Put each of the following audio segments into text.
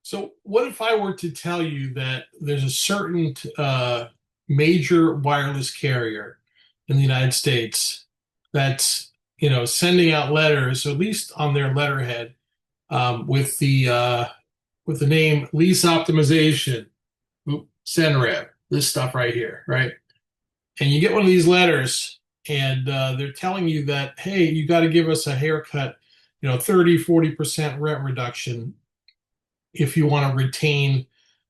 So, what if I were to tell you that there's a certain major wireless carrier in the United States that's, sending out letters, or at least on their letterhead, with the name Lease Optimization, Cenrev, this stuff right here, right? And you get one of these letters, and they're telling you that, hey, you got to give us a haircut, 30, 40% rent reduction if you want to retain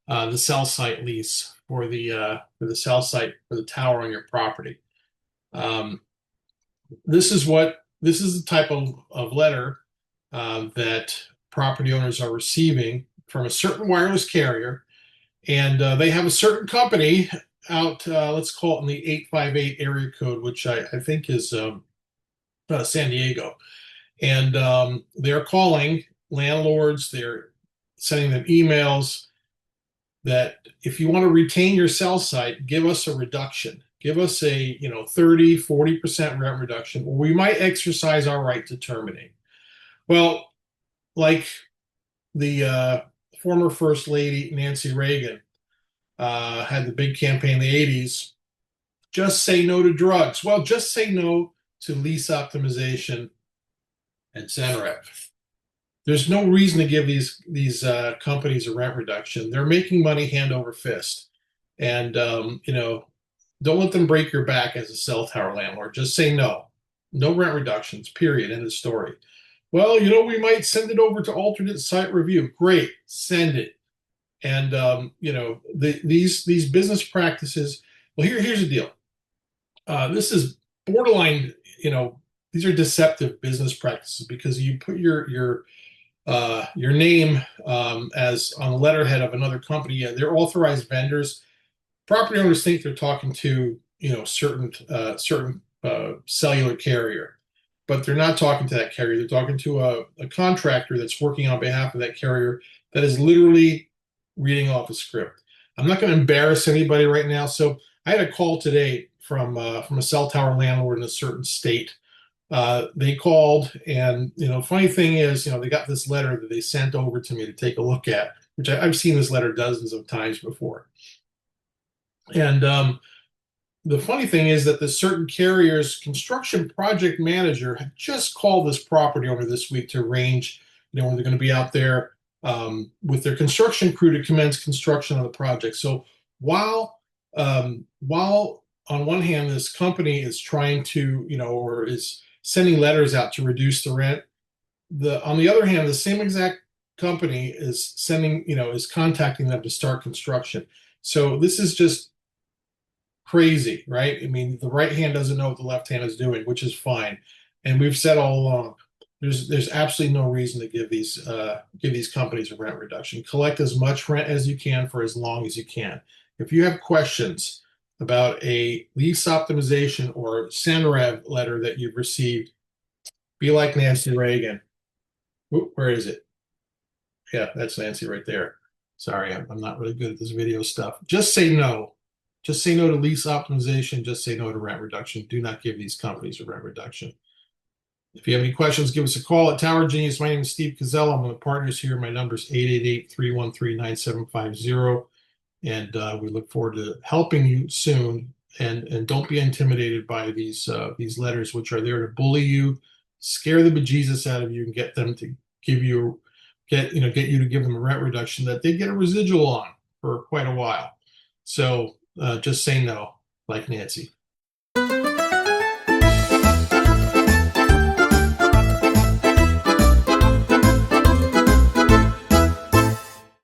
the cell site lease for the cell site for the tower on your property. Um, this is the type of letter that property owners are receiving from a certain wireless carrier, and they have a certain company out. Let's call it in the 858 area code, which I think is San Diego, and they're calling landlords. They're sending them emails that if you want to retain your cell site, give us a reduction. Give us a 30, 40% rent reduction, or we might exercise our right to terminate. Well, like the former First Lady Nancy Reagan had the big campaign in the 80s, just say no to drugs. Well, just say no to lease optimization and Cenrev. There's no reason to give these companies a rent reduction. They're making money hand over fist, and don't let them break your back as a cell tower landlord. Just say no, no rent reductions. Period. End of story. Well, we might send it over to alternate site review. Great, send it. And these business practices. Well, here's the deal. This is borderline. These are deceptive business practices because you put your name as on the letterhead of another company. Yeah, they're authorized vendors. Property owners think they're talking to certain cellular carrier, but they're not talking to that carrier. They're talking to a contractor that's working on behalf of that carrier that is literally reading off a script. I'm not going to embarrass anybody right now. So I had a call today from a cell tower landlord in a certain state. They called, and funny thing is, they got this letter that they sent over to me to take a look at, which I've seen this letter dozens of times before. And the funny thing is that the certain carrier's construction project manager had just called this property owner this week to arrange, when they're going to be out there with their construction crew to commence construction on the project. So while on one hand this company is trying to, or is sending letters out to reduce the rent, on the other hand, the same exact company is is contacting them to start construction. So this is just crazy, right? I mean, the right hand doesn't know what the left hand is doing, which is fine. And we've said all along, there's absolutely no reason to give these companies a rent reduction. Collect as much rent as you can for as long as you can. If you have questions about a lease optimization or Cenrev letter that you've received, be like Nancy Reagan. Where is it? Yeah, that's Nancy right there. Sorry, I'm not really good at this video stuff. Just say no. Just say no to lease optimization. Just say no to rent reduction. Do not give these companies a rent reduction. If you have any questions, give us a call at Tower Genius. My name is Steve Cazzello. I'm one of the partners here. My number is 888-313-9750. And we look forward to helping you soon. And don't be intimidated by these letters, which are there to bully you, scare the bejesus out of you, and get them to get you to give them a rent reduction that they get a residual on for quite a while. So just say no, like Nancy.